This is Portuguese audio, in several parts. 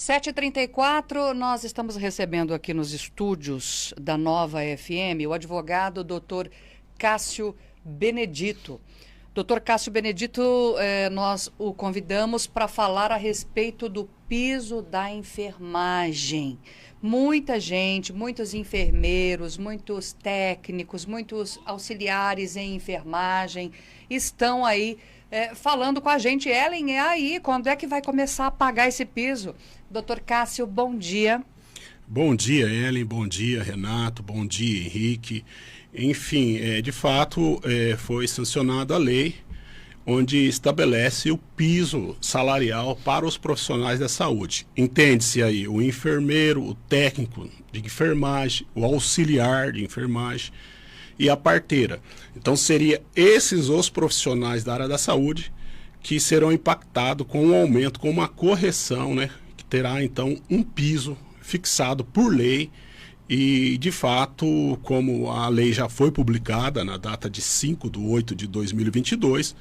7h34, nós estamos recebendo aqui nos estúdios da Nova FM o advogado Dr. Cássio Benedito. Dr. Cássio Benedito, nós o convidamos para falar a respeito do piso da enfermagem. Muita gente, muitos enfermeiros, muitos técnicos, muitos auxiliares em enfermagem estão aí falando com a gente. Ellen, quando é que vai começar a pagar esse piso? Dr. Cássio, bom dia. Bom dia, Ellen, bom dia, Renato, bom dia, Henrique. Enfim, de fato, foi sancionada a lei onde estabelece o piso salarial para os profissionais da saúde. Entende-se aí o enfermeiro, o técnico de enfermagem, o auxiliar de enfermagem e a parteira. Então, seria esses os profissionais da área da saúde que serão impactados com um aumento, com uma correção, né? Que terá, então, um piso fixado por lei. E, de fato, como a lei já foi publicada na data de 5/8/2022,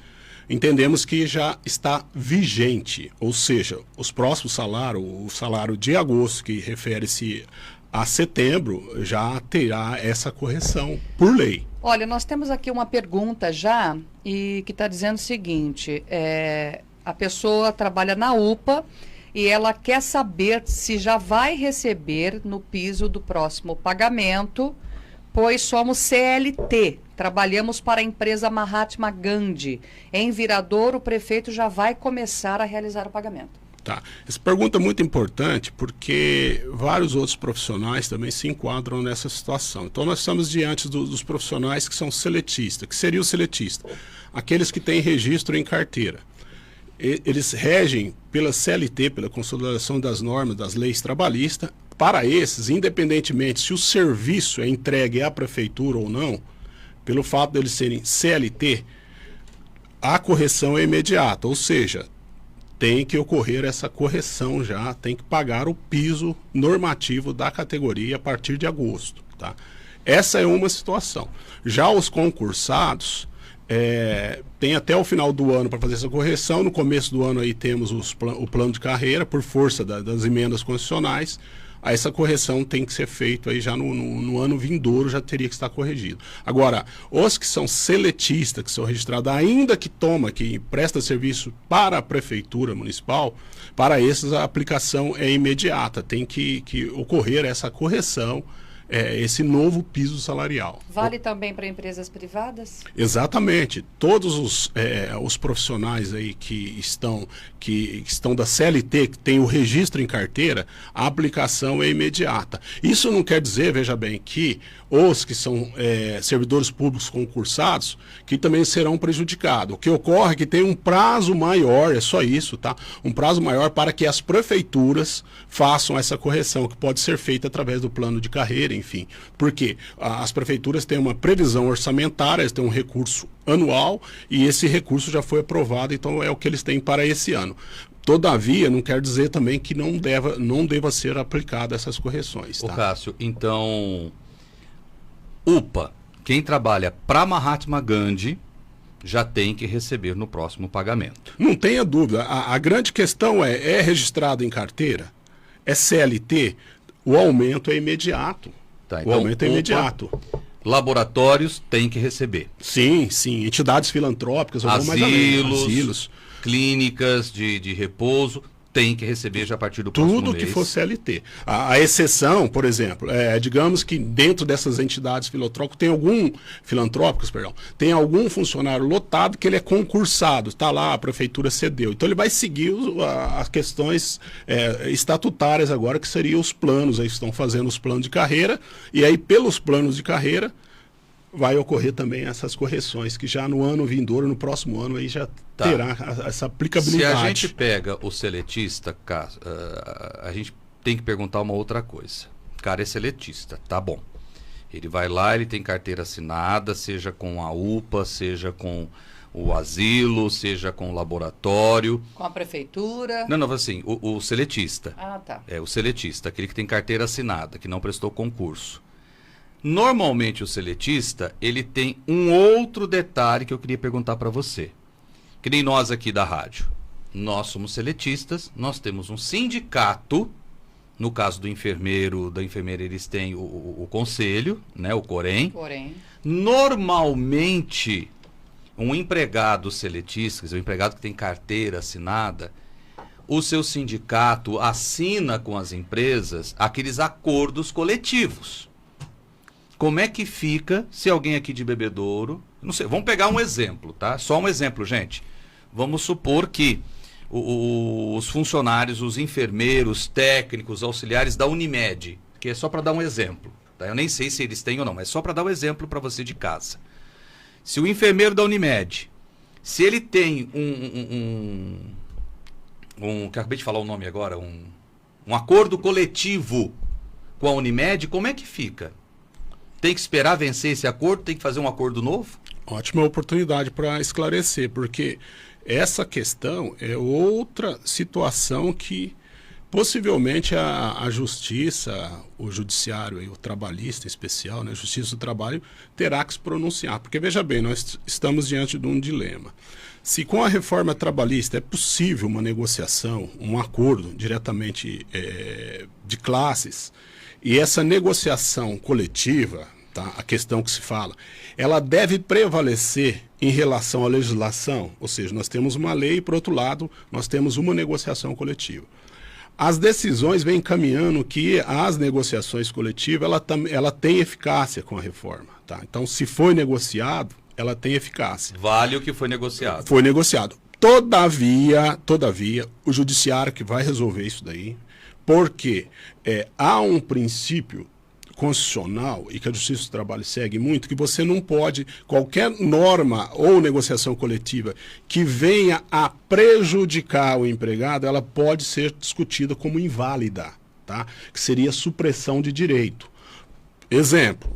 entendemos que já está vigente, ou seja, os próximos salários, o salário de agosto, que refere-se a setembro, já terá essa correção por lei. Olha, nós temos aqui uma pergunta já, e que está dizendo o seguinte, a pessoa trabalha na UPA e ela quer saber se já vai receber no piso do próximo pagamento, pois somos CLT, trabalhamos para a empresa Mahatma Gandhi. Em Viradouro, o prefeito já vai começar a realizar o pagamento. Tá. Essa pergunta é muito importante porque vários outros profissionais também se enquadram nessa situação. Então, nós estamos diante dos profissionais que são seletistas. Que seria o seletista? Aqueles que têm registro em carteira. Eles regem pela CLT, pela consolidação das normas, das leis trabalhistas. Para esses, independentemente se o serviço é entregue à prefeitura ou não, pelo fato de eles serem CLT, a correção é imediata, ou seja, tem que ocorrer essa correção já, tem que pagar o piso normativo da categoria a partir de agosto. Tá? Essa é uma situação. Já os concursados, tem até o final do ano para fazer essa correção. No começo do ano aí temos o plano de carreira, por força das emendas constitucionais. Essa correção tem que ser feita aí já no ano vindouro, já teria que estar corrigido. Agora, os que são seletistas, que são registrados, ainda que presta serviço para a prefeitura municipal, para esses a aplicação é imediata, tem que ocorrer essa correção, esse novo piso salarial. Vale também para empresas privadas? Exatamente. Todos os profissionais aí que estão da CLT, que tem o registro em carteira, a aplicação é imediata. Isso não quer dizer, veja bem, que os que são servidores públicos concursados, que também serão prejudicados. O que ocorre é que tem um prazo maior, é só isso, tá? Um prazo maior para que as prefeituras façam essa correção, que pode ser feita através do plano de carreira, enfim. Porque as prefeituras têm uma previsão orçamentária, eles têm um recurso anual e esse recurso já foi aprovado, então é o que eles têm para esse ano. Todavia, não quer dizer também que não deva ser aplicada essas correções. Tá? Ô Cássio, então, UPA, quem trabalha para Mahatma Gandhi já tem que receber no próximo pagamento. Não tenha dúvida. A grande questão é registrado em carteira? É CLT? O aumento é imediato. Tá, então, o aumento é imediato. Laboratórios têm que receber. Sim. Entidades filantrópicas, ou mais além. Asilos. Clínicas de repouso, tem que receber já a partir do próximo mês. Tudo que for CLT. A exceção, por exemplo, digamos que dentro dessas entidades filantrópicas, tem algum funcionário lotado que ele é concursado, está lá, a prefeitura cedeu. Então ele vai seguir as questões estatutárias agora, que seriam os planos, aí estão fazendo os planos de carreira, e aí pelos planos de carreira vai ocorrer também essas correções, que já no ano vindouro, no próximo ano, aí já terá essa aplicabilidade. Se a gente pega o seletista, a gente tem que perguntar uma outra coisa. O cara é seletista, tá bom. Ele vai lá, ele tem carteira assinada, seja com a UPA, seja com o asilo, seja com o laboratório. Com a prefeitura? Não, assim, o seletista. Ah, tá. É o seletista, aquele que tem carteira assinada, que não prestou concurso. Normalmente o seletista, ele tem um outro detalhe que eu queria perguntar para você. Que nem nós aqui da rádio. Nós somos seletistas, nós temos um sindicato. No caso do enfermeiro, da enfermeira, eles têm o conselho, né, o Corém. Normalmente, um empregado seletista, quer dizer, um empregado que tem carteira assinada, o seu sindicato assina com as empresas aqueles acordos coletivos. Como é que fica se alguém aqui de Bebedouro... Não sei, vamos pegar um exemplo, tá? Só um exemplo, gente. Vamos supor que os funcionários, os enfermeiros, técnicos, auxiliares da Unimed, que é só para dar um exemplo, tá? Eu nem sei se eles têm ou não, mas só para dar um exemplo para você de casa. Se o enfermeiro da Unimed, se ele tem que eu acabei de falar o nome agora, um acordo coletivo com a Unimed, como é que fica? Tem que esperar vencer esse acordo? Tem que fazer um acordo novo? Ótima oportunidade para esclarecer, porque essa questão é outra situação que possivelmente a justiça, o judiciário e o trabalhista em especial, né, a justiça do trabalho, terá que se pronunciar. Porque, veja bem, nós estamos diante de um dilema. Se com a reforma trabalhista é possível uma negociação, um acordo diretamente de classes, e essa negociação coletiva, tá, a questão que se fala, ela deve prevalecer em relação à legislação, ou seja, nós temos uma lei e, por outro lado, nós temos uma negociação coletiva. As decisões vêm caminhando que as negociações coletivas, ela tem eficácia com a reforma. Tá? Então, se foi negociado, ela tem eficácia. Vale o que foi negociado. Foi negociado. Todavia, o judiciário que vai resolver isso daí, porque há um princípio constitucional e que a Justiça do Trabalho segue muito, que você não pode, qualquer norma ou negociação coletiva que venha a prejudicar o empregado, ela pode ser discutida como inválida, tá? Que seria supressão de direito. Exemplo,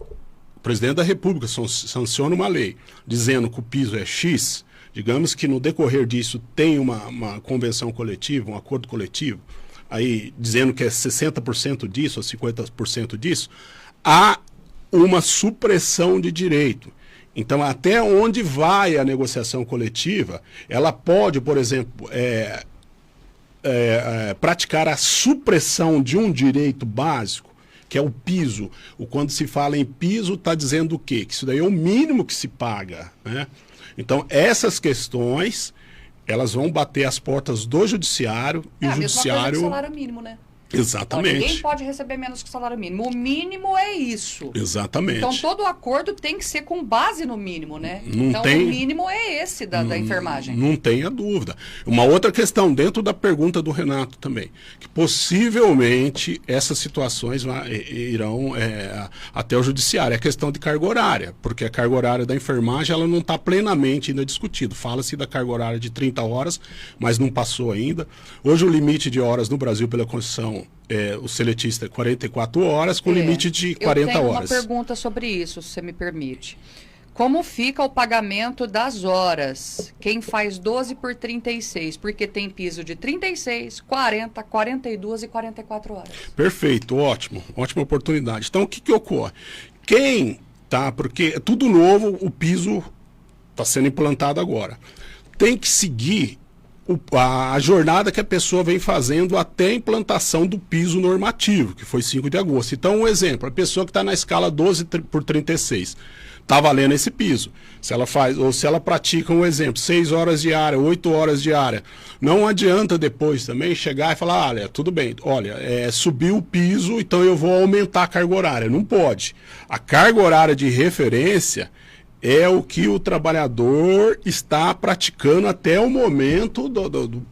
o presidente da República sanciona uma lei dizendo que o piso é X, digamos que no decorrer disso tem uma convenção coletiva, um acordo coletivo, aí dizendo que é 60% disso ou 50% disso, há uma supressão de direito. Então, até onde vai a negociação coletiva, ela pode, por exemplo, praticar a supressão de um direito básico, que é o piso. Quando se fala em piso, está dizendo o quê? Que isso daí é o mínimo que se paga, né? Então, essas questões, elas vão bater as portas do judiciário e o a mesma judiciário... coisa que o salário mínimo, né? Exatamente. Então, ninguém pode receber menos que o salário mínimo. O mínimo é isso. Exatamente. Então, todo acordo tem que ser com base no mínimo, né? Não então, tem... o mínimo é esse da enfermagem. Não tenha dúvida. Uma outra questão, dentro da pergunta do Renato também, que possivelmente essas situações irão até o judiciário. É a questão de carga horária, porque a carga horária da enfermagem ela não está plenamente ainda discutida. Fala-se da carga horária de 30 horas, mas não passou ainda. Hoje o limite de horas no Brasil pela Constituição, o seletista é 44 horas, com limite de 40 horas. Eu tenho uma pergunta sobre isso, se você me permite. Como fica o pagamento das horas? Quem faz 12 por 36? Porque tem piso de 36, 40, 42 e 44 horas. Perfeito, ótimo. Ótima oportunidade. Então, o que ocorre? Porque é tudo novo, o piso está sendo implantado agora. Tem que seguir a jornada que a pessoa vem fazendo até a implantação do piso normativo, que foi 5 de agosto. Então, um exemplo, a pessoa que está na escala 12 por 36, está valendo esse piso. Se ela faz, ou se ela pratica um exemplo, 6 horas diária, 8 horas diária, não adianta depois também chegar e falar, olha, tudo bem, olha, subiu o piso, então eu vou aumentar a carga horária. Não pode. A carga horária de referência é o que o trabalhador está praticando até o momento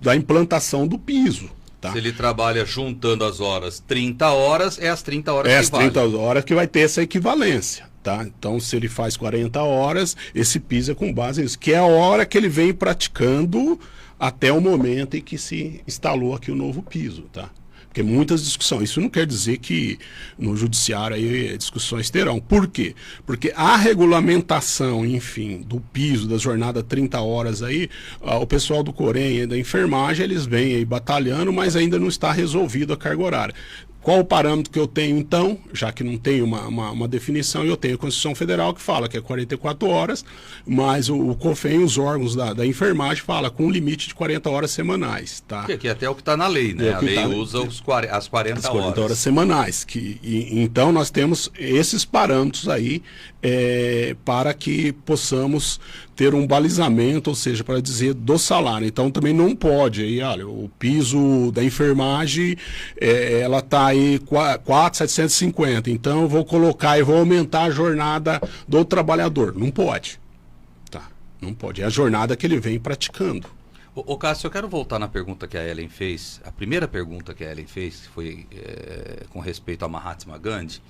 da implantação do piso. Tá? Se ele trabalha juntando as horas, 30 horas, é as 30 horas que as 30 horas que vai ter essa equivalência. Tá? Então, se ele faz 40 horas, esse piso é com base nisso, que é a hora que ele vem praticando até o momento em que se instalou aqui o novo piso. Tá? Porque muitas discussões. Isso não quer dizer que no judiciário aí discussões terão. Por quê? Porque a regulamentação, enfim, do piso, da jornada 30 horas aí, o pessoal do Corém e da enfermagem, eles vêm aí batalhando, mas ainda não está resolvido a carga horária. Qual o parâmetro que eu tenho, então, já que não tem uma definição, eu tenho a Constituição Federal que fala que é 44 horas, mas o CONFEM, os órgãos da enfermagem, fala com um limite de 40 horas semanais. Tá? Que até é o que está na lei, né? A lei usa as 40 horas semanais. Então, nós temos esses parâmetros aí para que possamos ter um balizamento, ou seja, para dizer do salário. Então, também não pode. Aí, olha, o piso da enfermagem, ela está aí 4.750. Então, eu vou colocar e vou aumentar a jornada do trabalhador. Não pode. Tá? Não pode. É a jornada que ele vem praticando. Ô Cássio, eu quero voltar na pergunta que a Ellen fez. A primeira pergunta que a Ellen fez, que foi com respeito a Mahatma Gandhi.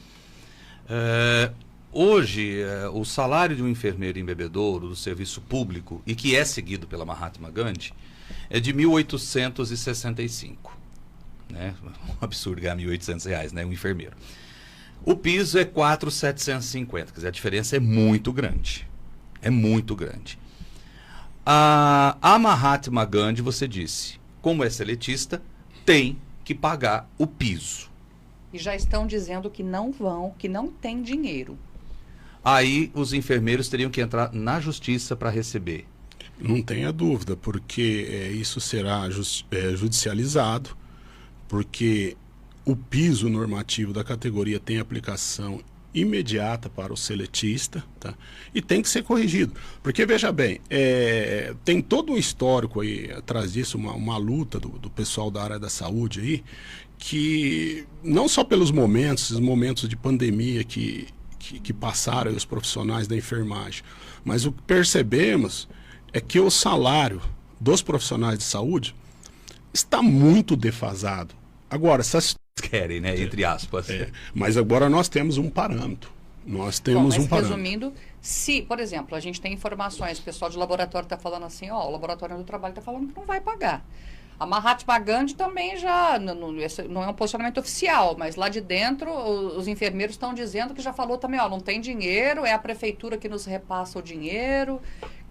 Hoje, o salário de um enfermeiro em Bebedouro, do serviço público, e que é seguido pela Mahatma Gandhi, é de 1.865. Né? Um absurdo ganhar R$1.800, né? Um enfermeiro. O piso é 4.750, quer dizer, a diferença é muito grande. É muito grande. A Mahatma Gandhi, você disse, como é seletista, tem que pagar o piso. E já estão dizendo que não vão, que não tem dinheiro. Aí os enfermeiros teriam que entrar na justiça para receber. Não tenha dúvida, porque isso será judicializado, porque o piso normativo da categoria tem aplicação imediata para o seletista, tá? E tem que ser corrigido. Porque, veja bem, tem todo um histórico aí atrás disso, uma luta do pessoal da área da saúde aí, que não só pelos momentos, esses momentos de pandemia que passaram aí os profissionais da enfermagem, mas o que percebemos é que o salário dos profissionais de saúde está muito defasado. Agora, essas querem, né? Entre aspas. Mas agora nós temos um parâmetro. Nós temos um parâmetro. Resumindo, se, por exemplo, a gente tem informações, o pessoal de laboratório está falando assim, o laboratório do trabalho está falando que não vai pagar. A Mahatma Gandhi também já, não é um posicionamento oficial, mas lá de dentro os enfermeiros estão dizendo que já falou também, não tem dinheiro, é a prefeitura que nos repassa o dinheiro.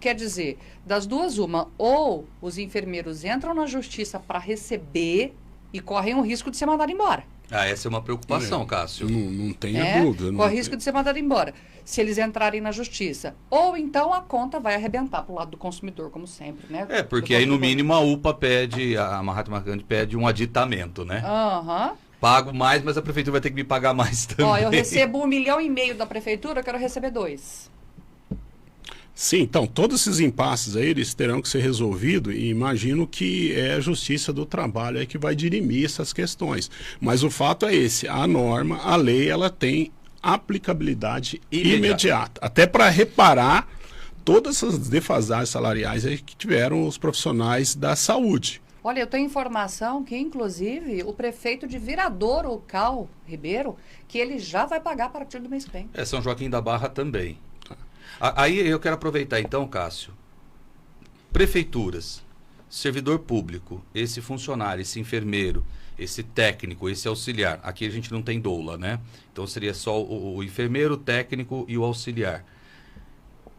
Quer dizer, das duas uma, ou os enfermeiros entram na justiça para receber e correm o risco de ser mandado embora. Essa é uma preocupação, Cássio. Não tenha dúvida. Corre o risco de ser mandado embora, se eles entrarem na justiça. Ou então a conta vai arrebentar para o lado do consumidor, como sempre, né? Porque aí no mínimo a UPA pede, a Mahatma Gandhi pede um aditamento, né? Pago mais, mas a prefeitura vai ter que me pagar mais também. Eu recebo 1,5 milhão da prefeitura, eu quero receber 2. Sim, então, todos esses impasses aí, eles terão que ser resolvidos e imagino que é a Justiça do Trabalho aí que vai dirimir essas questões. Mas o fato é esse, a norma, a lei, ela tem aplicabilidade imediata. Até para reparar todas essas defasagens salariais aí que tiveram os profissionais da saúde. Olha, eu tenho informação que, inclusive, o prefeito de Viradouro, o Cal Ribeiro, que ele já vai pagar a partir do mês que vem. São Joaquim da Barra também. Aí eu quero aproveitar então, Cássio, prefeituras, servidor público, esse funcionário, esse enfermeiro, esse técnico, esse auxiliar, aqui a gente não tem doula, né? Então seria só o enfermeiro, o técnico e o auxiliar.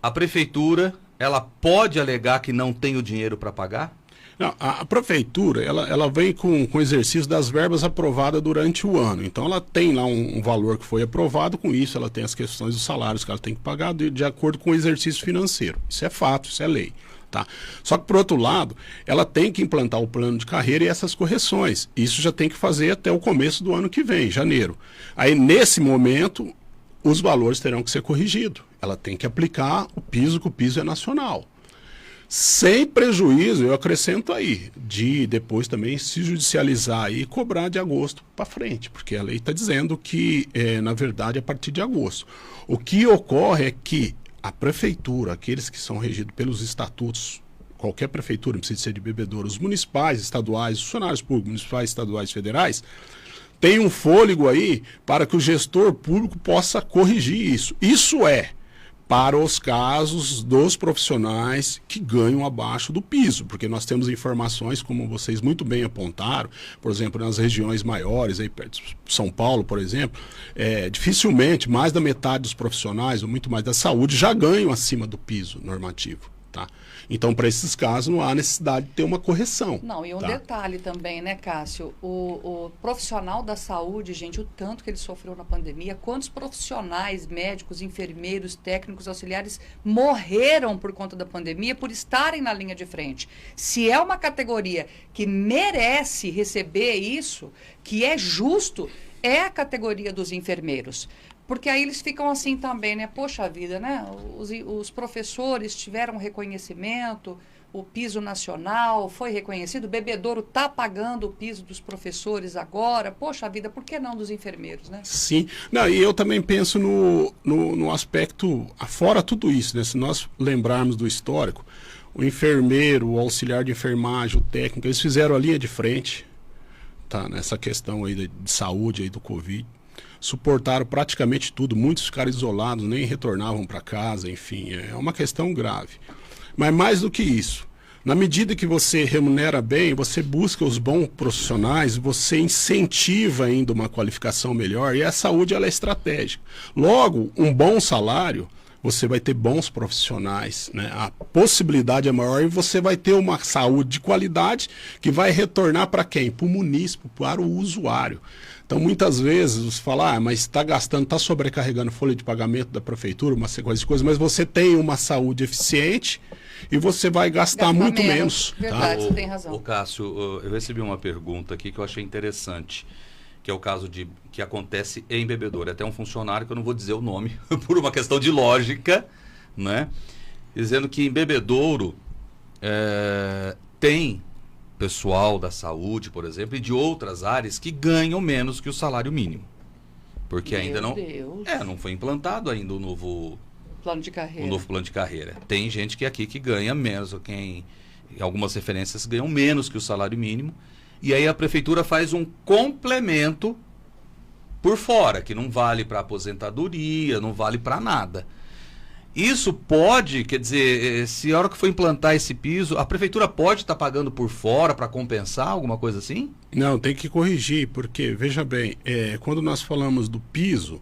A prefeitura, ela pode alegar que não tem o dinheiro para pagar? Não, a prefeitura, ela vem com o exercício das verbas aprovadas durante o ano. Então, ela tem lá um valor que foi aprovado, com isso ela tem as questões dos salários que ela tem que pagar de acordo com o exercício financeiro. Isso é fato, isso é lei. Tá? Só que, por outro lado, ela tem que implantar o plano de carreira e essas correções. Isso já tem que fazer até o começo do ano que vem, janeiro. Aí, nesse momento, os valores terão que ser corrigidos. Ela tem que aplicar o piso, que o piso é nacional. Sem prejuízo, eu acrescento aí, de depois também se judicializar e cobrar de agosto para frente, porque a lei está dizendo que, na verdade, a partir de agosto. O que ocorre é que a prefeitura, aqueles que são regidos pelos estatutos, qualquer prefeitura, não precisa ser de Bebedouro, os municipais, estaduais, os funcionários públicos, municipais, estaduais, federais, tem um fôlego aí para que o gestor público possa corrigir isso. Isso para os casos dos profissionais que ganham abaixo do piso, porque nós temos informações, como vocês muito bem apontaram, por exemplo, nas regiões maiores, aí perto de São Paulo, por exemplo, dificilmente mais da metade dos profissionais, ou muito mais da saúde, já ganham acima do piso normativo. Tá? Então, para esses casos, não há necessidade de ter uma correção. Não, e um tá? detalhe também, né, Cássio? O profissional da saúde, gente, o tanto que ele sofreu na pandemia, quantos profissionais, médicos, enfermeiros, técnicos, auxiliares morreram por conta da pandemia por estarem na linha de frente. Se é uma categoria que merece receber isso, que é justo, é a categoria dos enfermeiros. Porque aí eles ficam assim também, né? Poxa vida, né? Os professores tiveram reconhecimento, o piso nacional foi reconhecido, o Bebedouro está pagando o piso dos professores agora. Poxa vida, por que não dos enfermeiros, né? Sim. Não, e eu também penso no aspecto, fora tudo isso, né? Se nós lembrarmos do histórico, o enfermeiro, o auxiliar de enfermagem, o técnico, eles fizeram a linha de frente, tá? Nessa questão aí de saúde aí do Covid. Suportaram praticamente tudo, muitos ficaram isolados, nem retornavam para casa, enfim, é uma questão grave. Mas mais do que isso, na medida que você remunera bem, você busca os bons profissionais, você incentiva ainda uma qualificação melhor, e a saúde ela é estratégica. Logo, um bom salário, você vai ter bons profissionais, né? A possibilidade é maior e você vai ter uma saúde de qualidade que vai retornar para quem? Para o munícipe, para o usuário. Então, muitas vezes, você fala, mas está gastando, está sobrecarregando folha de pagamento da prefeitura, uma sequência de coisas, mas você tem uma saúde eficiente e você vai gastar muito menos. Verdade, Tá? você tem razão. O Cássio, eu recebi uma pergunta aqui que eu achei interessante, que é o caso que acontece em Bebedouro. É até um funcionário, que eu não vou dizer o nome, por uma questão de lógica, né? Dizendo que em Bebedouro tem pessoal da saúde, por exemplo, e de outras áreas que ganham menos que o salário mínimo. Porque ainda não foi implantado ainda o novo plano de carreira. O novo plano de carreira. Tem gente que ganha menos, algumas referências ganham menos que o salário mínimo, e aí a prefeitura faz um complemento por fora, que não vale para aposentadoria, não vale para nada. Isso pode, quer dizer, se a hora que for implantar esse piso, a prefeitura pode estar pagando por fora para compensar, alguma coisa assim? Não, tem que corrigir, porque, veja bem, quando nós falamos do piso,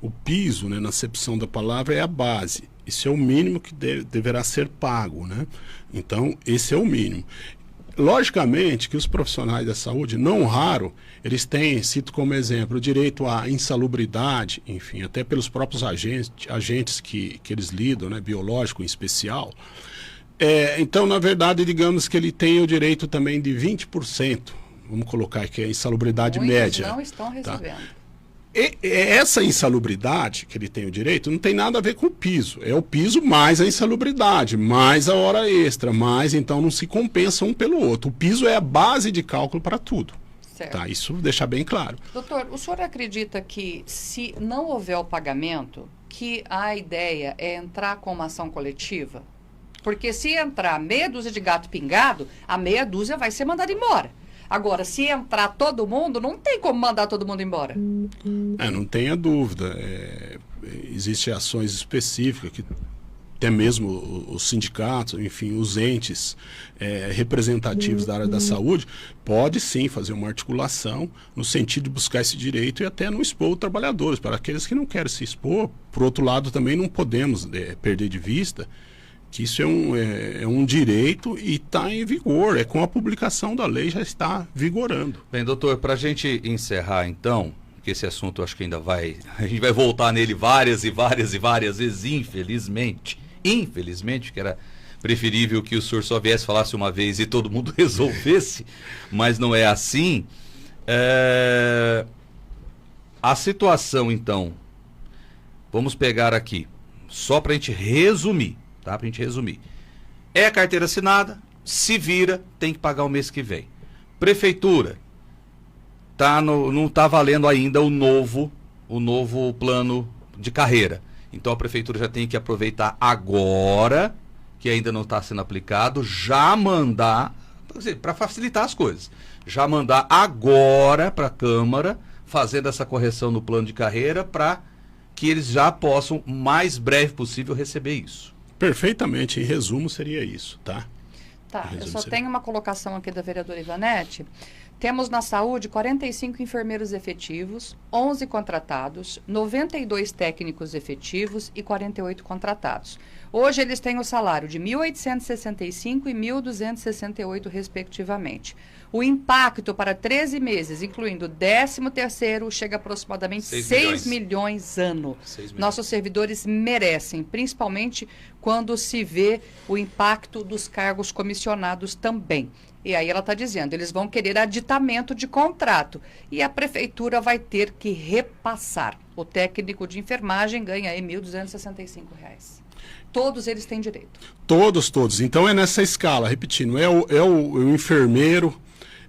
o piso, né, na acepção da palavra, é a base. Isso é o mínimo que deverá ser pago, né? Então, esse é o mínimo. Logicamente que os profissionais da saúde, não raro, eles têm, cito como exemplo, o direito à insalubridade, enfim, até pelos próprios agentes que eles lidam, né, biológico em especial. Então, na verdade, digamos que ele tem o direito também de 20%, vamos colocar que é a insalubridade média. Não estão recebendo. Tá? Essa insalubridade que ele tem o direito não tem nada a ver com o piso. É o piso mais a insalubridade, mais a hora extra, mais, então não se compensa um pelo outro. O piso é a base de cálculo para tudo. Certo. Tá? Isso deixar bem claro. Doutor, o senhor acredita que se não houver o pagamento, que a ideia é entrar com uma ação coletiva? Porque se entrar meia dúzia de gato pingado, a meia dúzia vai ser mandada embora. Agora, se entrar todo mundo, não tem como mandar todo mundo embora. Não tenha dúvida. Existem ações específicas que até mesmo os sindicatos, enfim, os entes representativos da área da saúde, pode sim fazer uma articulação no sentido de buscar esse direito e até não expor os trabalhadores. Para aqueles que não querem se expor, por outro lado, também não podemos perder de vista que isso é um direito e está em vigor. Com a publicação da lei já está vigorando. Bem, doutor, para a gente encerrar então, que esse assunto eu acho que ainda a gente vai voltar nele várias e várias e várias vezes, infelizmente, que era preferível que o senhor só viesse, falasse uma vez e todo mundo resolvesse, mas não é assim. A situação então, vamos pegar aqui, só para a gente resumir. Tá? Pra gente resumir. É a carteira assinada, se vira, tem que pagar o mês que vem. Prefeitura, não está valendo ainda o novo plano de carreira. Então a prefeitura já tem que aproveitar agora, que ainda não está sendo aplicado, já mandar, para facilitar as coisas, já mandar agora para a Câmara, fazendo essa correção no plano de carreira, para que eles já possam, o mais breve possível, receber isso. Perfeitamente, em resumo seria isso, tá? Tá, eu só tenho uma colocação aqui da vereadora Ivanete. Temos na saúde 45 enfermeiros efetivos, 11 contratados, 92 técnicos efetivos e 48 contratados. Hoje eles têm o salário de R$ 1.865 e R$ 1.268, respectivamente. O impacto para 13 meses, incluindo o 13º, chega a aproximadamente 6 milhões ano. 6 milhões. Nossos servidores merecem, principalmente quando se vê o impacto dos cargos comissionados também. E aí ela está dizendo, eles vão querer aditamento de contrato e a prefeitura vai ter que repassar. O técnico de enfermagem ganha aí R$ 1.265. Todos eles têm direito. Todos. Então é nessa escala, repetindo, é o enfermeiro,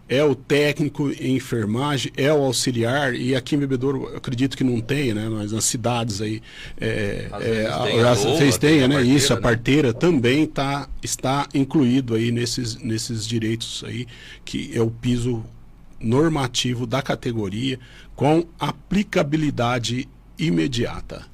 é o técnico em enfermagem, é o auxiliar, e aqui em Bebedouro eu acredito que não tem, né? Mas nas cidades aí vocês têm, né? Isso, a parteira também está incluído aí nesses direitos aí, que é o piso normativo da categoria com aplicabilidade imediata.